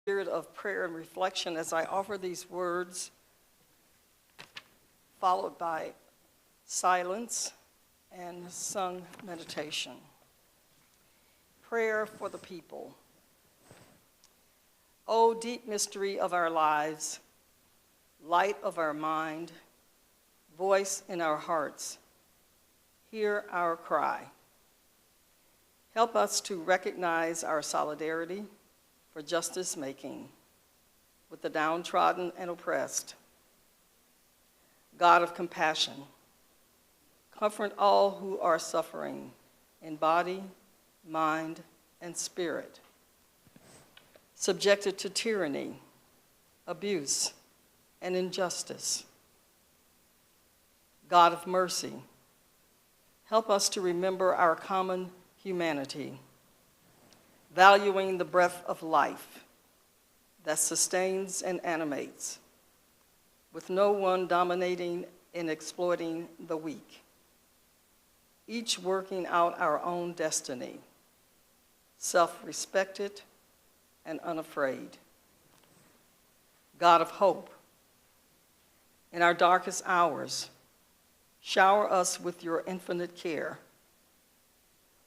Spirit of prayer and reflection as I offer these words, followed by silence and sung meditation. Prayer for the people. O deep mystery of our lives, light of our mind, voice in our hearts, hear our cry. Help us to recognize our solidarity for justice making with the downtrodden and oppressed. God of compassion, comfort all who are suffering in body, mind, and spirit, subjected to tyranny, abuse, and injustice. God of mercy, help us to remember our common humanity, valuing the breath of life that sustains and animates, with no one dominating and exploiting the weak, each working out our own destiny, self-respected and unafraid. God of hope, in our darkest hours, shower us with your infinite care.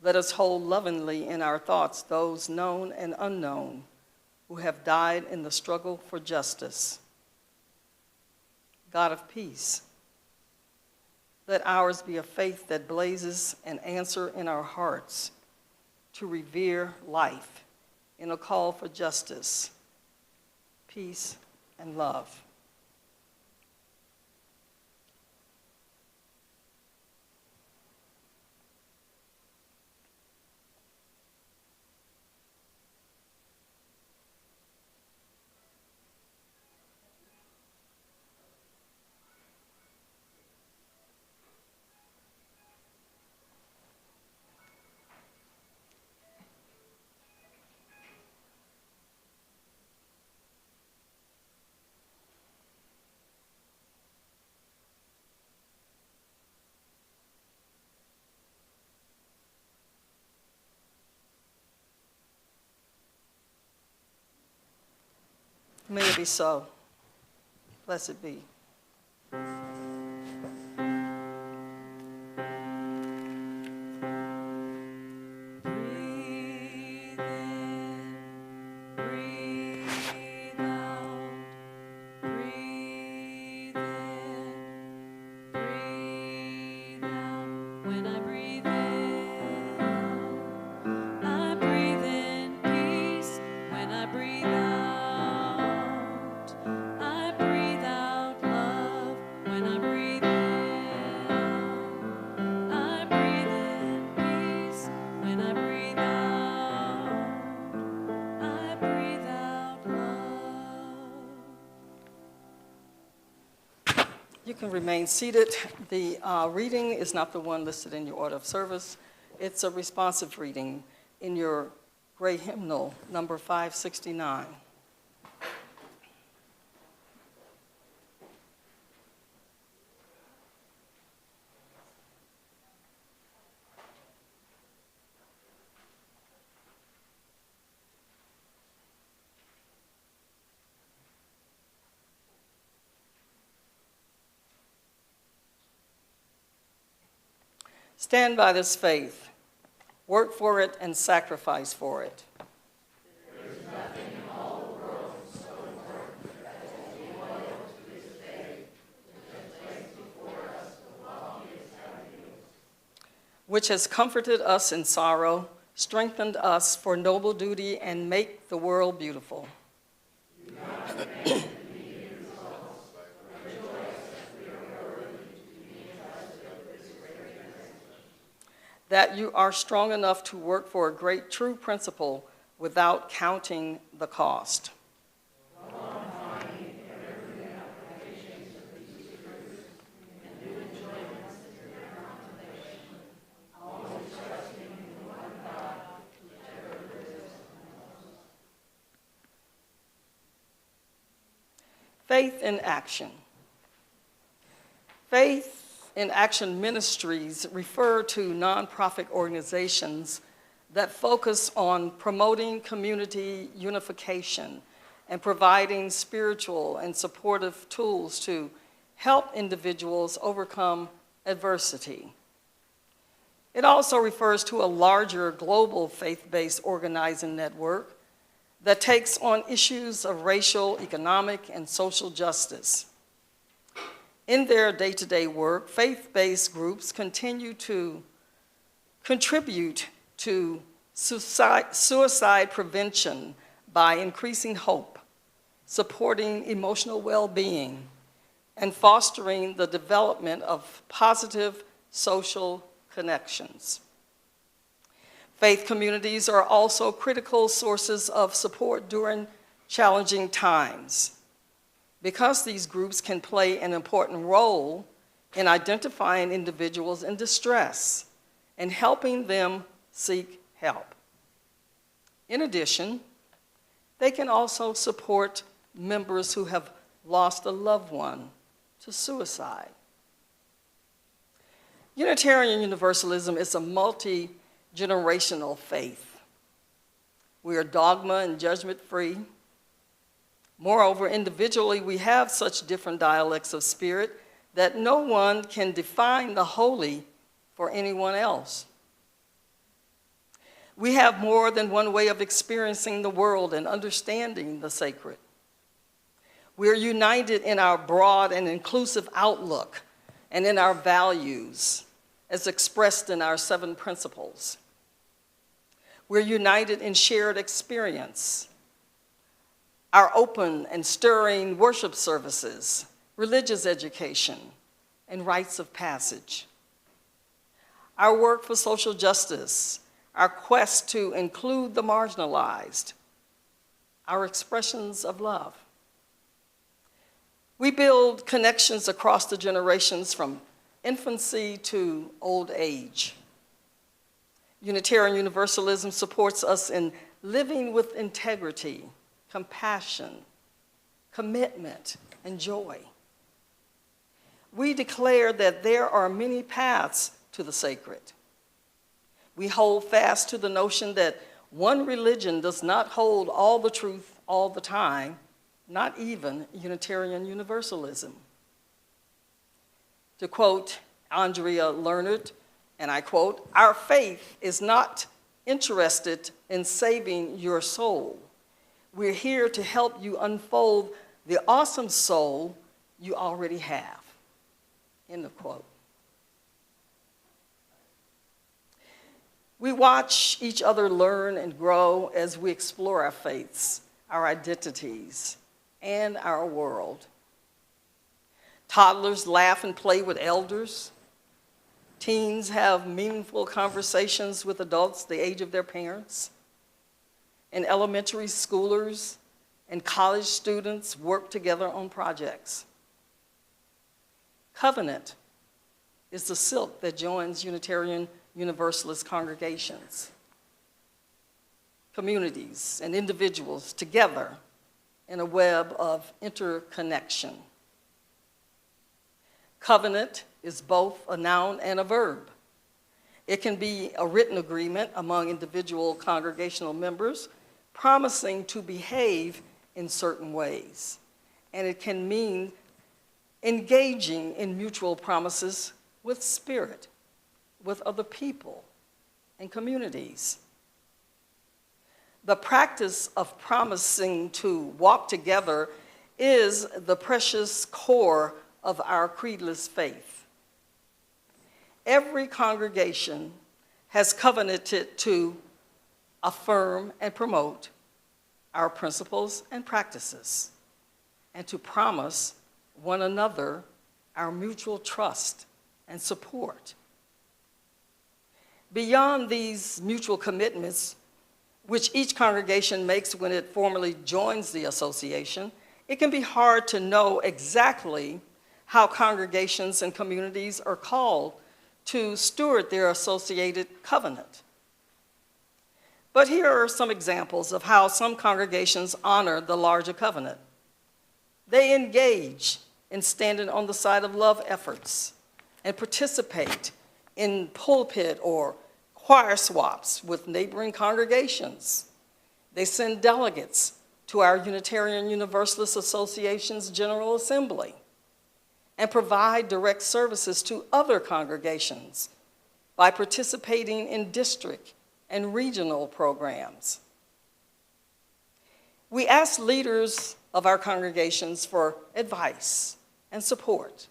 Let us hold lovingly in our thoughts those known and unknown who have died in the struggle for justice. God of peace, let ours be a faith that blazes an answer in our hearts to revere life in a call for justice, peace, and love. May it be so. Blessed be. You can remain seated. The reading is not the one listed in your order of service. It's a responsive reading in your gray hymnal, number 569. Stand by this faith, work for it, and sacrifice for it. There is nothing in all the world so important as to be loyal to his faith, which has placed before us the loftiest ideals. Which has comforted us in sorrow, strengthened us for noble duty, and make the world beautiful. Do not demand immediate results, but rejoice that we are worthy to be entrusted with this great message. That you are strong enough to work for a great true principle without counting the cost. Go on finding evergreen applications of these truths and new enjoyments in your contemplation, always trusting in the one God, whichever lives and knows. Faith in action. Faith in Action ministries refer to nonprofit organizations that focus on promoting community unification and providing spiritual and supportive tools to help individuals overcome adversity. It also refers to a larger global faith-based organizing network that takes on issues of racial, economic, and social justice. In their day-to-day work, faith-based groups continue to contribute to suicide prevention by increasing hope, supporting emotional well-being, and fostering the development of positive social connections. Faith communities are also critical sources of support during challenging times, because these groups can play an important role in identifying individuals in distress and helping them seek help. In addition, they can also support members who have lost a loved one to suicide. Unitarian Universalism is a multi-generational faith. We are dogma and judgment-free. Moreover, individually, we have such different dialects of spirit that no one can define the holy for anyone else. We have more than one way of experiencing the world and understanding the sacred. We are united in our broad and inclusive outlook and in our values as expressed in our 7 principles. We're united in shared experience, our open and stirring worship services, religious education, and rites of passage. Our work for social justice, our quest to include the marginalized, our expressions of love. We build connections across the generations from infancy to old age. Unitarian Universalism supports us in living with integrity, compassion, commitment, and joy. We declare that there are many paths to the sacred. We hold fast to the notion that one religion does not hold all the truth all the time, not even Unitarian Universalism. To quote Andrea Leonard, and I quote, "Our faith is not interested in saving your soul. We're here to help you unfold the awesome soul you already have." End of quote. We watch each other learn and grow as we explore our faiths, our identities, and our world. Toddlers laugh and play with elders. Teens have meaningful conversations with adults the age of their parents. And elementary schoolers and college students work together on projects. Covenant is the silk that joins Unitarian Universalist congregations, communities, and individuals together in a web of interconnection. Covenant is both a noun and a verb. It can be a written agreement among individual congregational members promising to behave in certain ways. And it can mean engaging in mutual promises with spirit, with other people and communities. The practice of promising to walk together is the precious core of our creedless faith. Every congregation has covenanted to affirm and promote our principles and practices, and to promise one another our mutual trust and support. Beyond these mutual commitments, which each congregation makes when it formally joins the association, it can be hard to know exactly how congregations and communities are called to steward their associated covenant. But here are some examples of how some congregations honor the larger covenant. They engage in standing on the side of love efforts and participate in pulpit or choir swaps with neighboring congregations. They send delegates to our Unitarian Universalist Association's General Assembly and provide direct services to other congregations by participating in district and regional programs. We ask leaders of our congregations for advice and support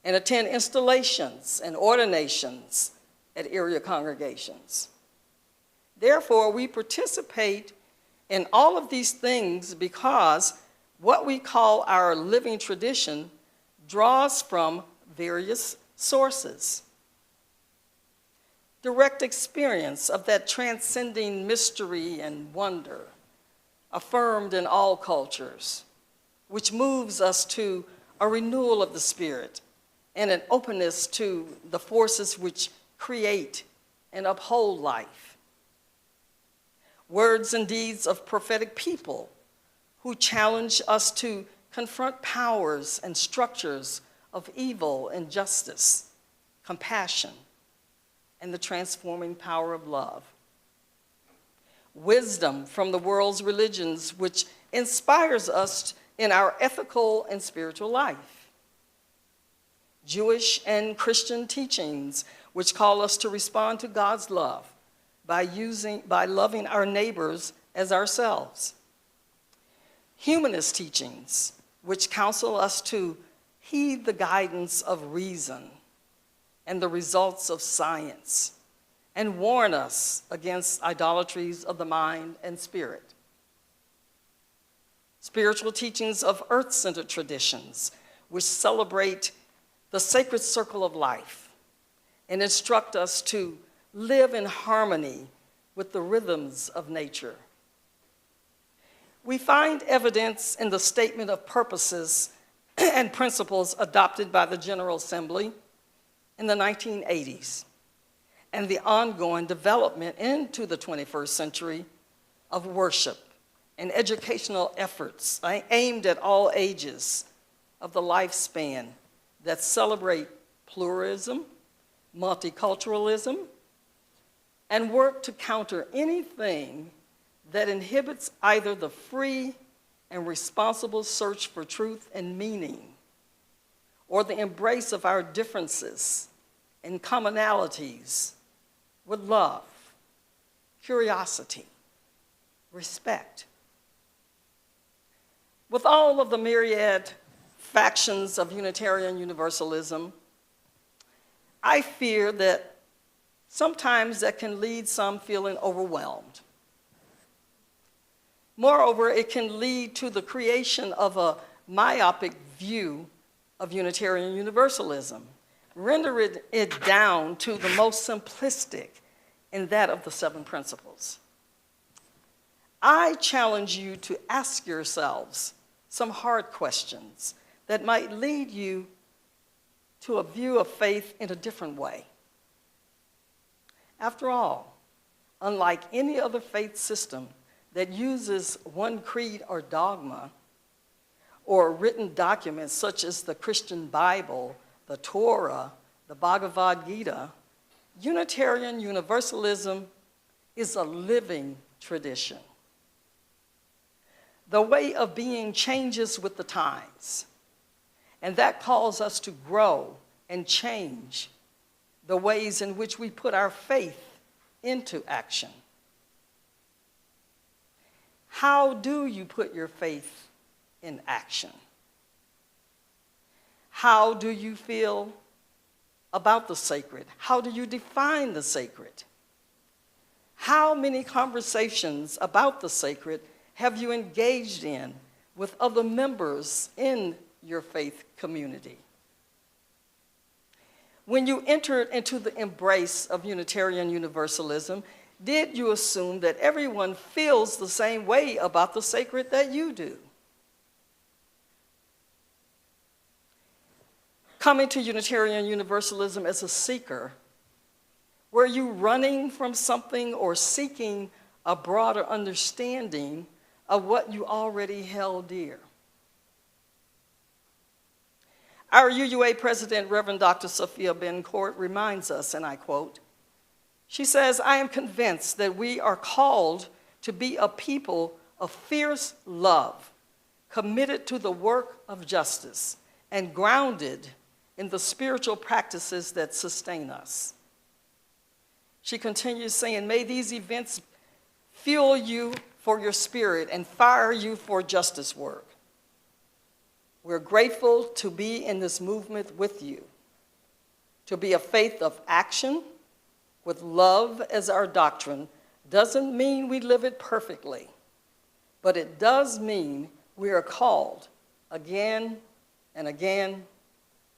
and attend installations and ordinations at area congregations. Therefore, we participate in all of these things because what we call our living tradition draws from various sources. Direct experience of that transcending mystery and wonder affirmed in all cultures, which moves us to a renewal of the spirit and an openness to the forces which create and uphold life. Words and deeds of prophetic people who challenge us to confront powers and structures of evil, injustice, compassion, and the transforming power of love. Wisdom from the world's religions, which inspires us in our ethical and spiritual life. Jewish and Christian teachings, which call us to respond to God's love by loving our neighbors as ourselves. Humanist teachings, which counsel us to heed the guidance of reason and the results of science, and warn us against idolatries of the mind and spirit. Spiritual teachings of earth-centered traditions, which celebrate the sacred circle of life and instruct us to live in harmony with the rhythms of nature. We find evidence in the statement of purposes and principles adopted by the General Assembly in the 1980s and the ongoing development into the 21st century of worship and educational efforts aimed at all ages of the lifespan that celebrate pluralism, multiculturalism, and work to counter anything that inhibits either the free and responsible search for truth and meaning, or the embrace of our differences and commonalities with love, curiosity, respect. With all of the myriad factions of Unitarian Universalism, I fear that sometimes that can lead some feeling overwhelmed. Moreover, it can lead to the creation of a myopic view of Unitarian Universalism, rendering it down to the most simplistic in that of the 7 principles. I challenge you to ask yourselves some hard questions that might lead you to a view of faith in a different way. After all, unlike any other faith system that uses one creed or dogma or written documents such as the Christian Bible, the Torah, the Bhagavad Gita, Unitarian Universalism is a living tradition. The way of being changes with the times, and that calls us to grow and change the ways in which we put our faith into action. How do you put your faith in action? How do you feel about the sacred? How do you define the sacred? How many conversations about the sacred have you engaged in with other members in your faith community? When you entered into the embrace of Unitarian Universalism, did you assume that everyone feels the same way about the sacred that you do? Coming to Unitarian Universalism as a seeker, were you running from something or seeking a broader understanding of what you already held dear? Our UUA president, Reverend Dr. Sophia Bencourt, reminds us, and I quote, she says, "I am convinced that we are called to be a people a fierce love committed to the work of justice and grounded in the spiritual practices that sustain us. She continues saying, may these events fuel you for your spirit and fire you for justice work. We're grateful to be in this movement with you, to be a faith of action with love as our doctrine doesn't mean we live it perfectly, but it does mean we are called again and again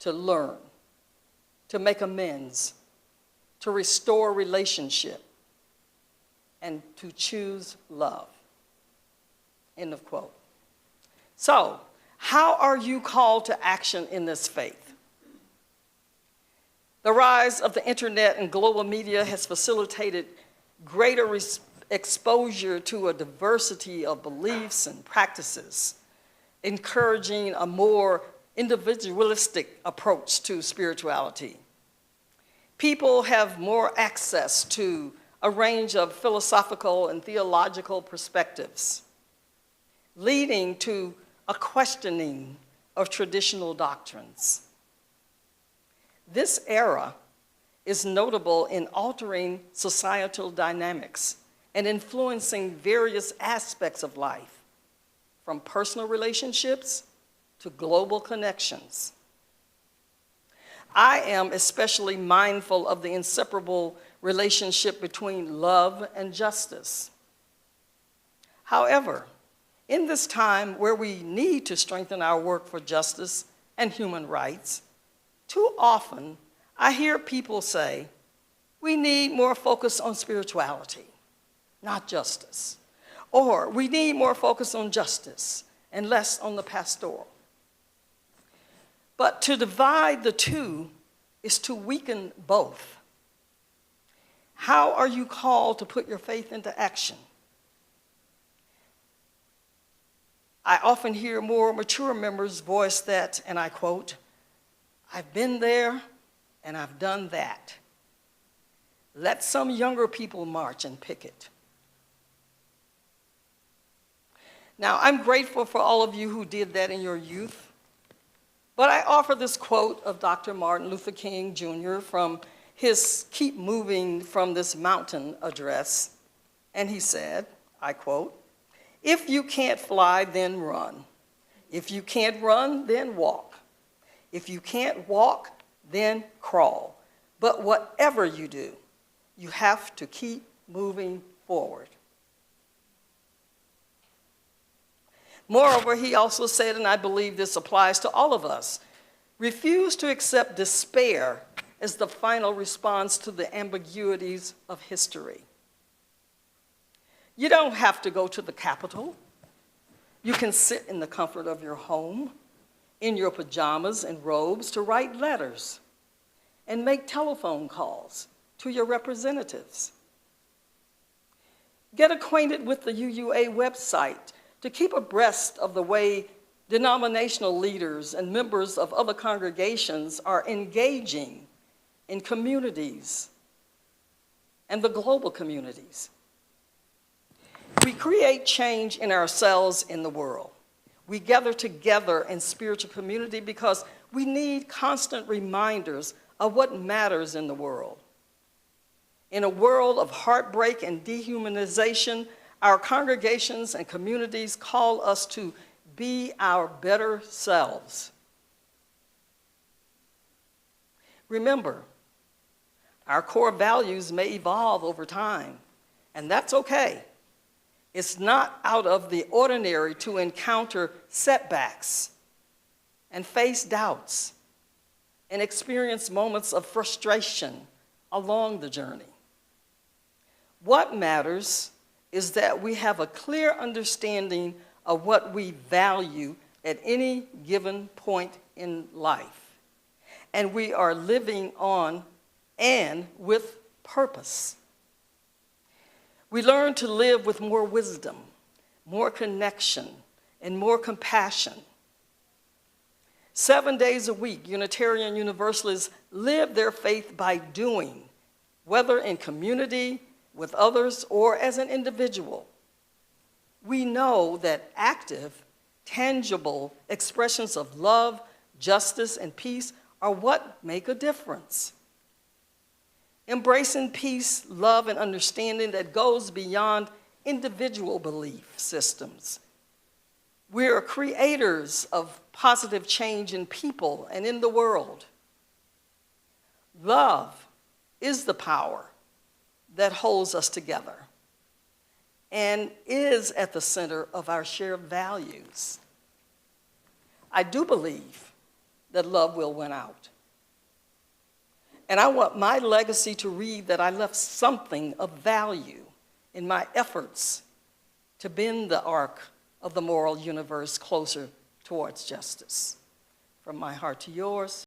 to learn, to make amends, to restore relationship, and to choose love. End of quote. So, how are you called to action in this faith? The rise of the internet and global media has facilitated greater exposure to a diversity of beliefs and practices, encouraging a more individualistic approach to spirituality. People have more access to a range of philosophical and theological perspectives, leading to a questioning of traditional doctrines. This era is notable in altering societal dynamics and influencing various aspects of life, from personal relationships to global connections. I am especially mindful of the inseparable relationship between love and justice. However, in this time where we need to strengthen our work for justice and human rights, too often I hear people say, we need more focus on spirituality, not justice. Or we need more focus on justice and less on the pastoral. But to divide the two is to weaken both. How are you called to put your faith into action? I often hear more mature members voice that, and I quote, I've been there and I've done that. Let some younger people march and picket. Now, I'm grateful for all of you who did that in your youth, but I offer this quote of Dr. Martin Luther King Jr. from his Keep Moving from This Mountain address, and he said, I quote, if you can't fly, then run. If you can't run, then walk. If you can't walk, then crawl. But whatever you do, you have to keep moving forward. Moreover, he also said, and I believe this applies to all of us, refuse to accept despair as the final response to the ambiguities of history. You don't have to go to the Capitol. You can sit in the comfort of your home, in your pajamas and robes, to write letters and make telephone calls to your representatives. Get acquainted with the UUA website to keep abreast of the way denominational leaders and members of other congregations are engaging in communities and the global communities. We create change in ourselves in the world. We gather together in spiritual community because we need constant reminders of what matters in the world. In a world of heartbreak and dehumanization, our congregations and communities call us to be our better selves. Remember, our core values may evolve over time, and that's okay. It's not out of the ordinary to encounter setbacks and face doubts and experience moments of frustration along the journey. What matters is that we have a clear understanding of what we value at any given point in life, and we are living on and with purpose. We learn to live with more wisdom, more connection, and more compassion. 7 days a week, Unitarian Universalists live their faith by doing, whether in community, with others, or as an individual. we know that active, tangible expressions of love, justice, and peace are what make a difference. Embracing peace, love, and understanding that goes beyond individual belief systems. We are creators of positive change in people and in the world. Love is the power that holds us together and is at the center of our shared values. I do believe that love will win out. And I want my legacy to read that I left something of value in my efforts to bend the arc of the moral universe closer towards justice. From my heart to yours,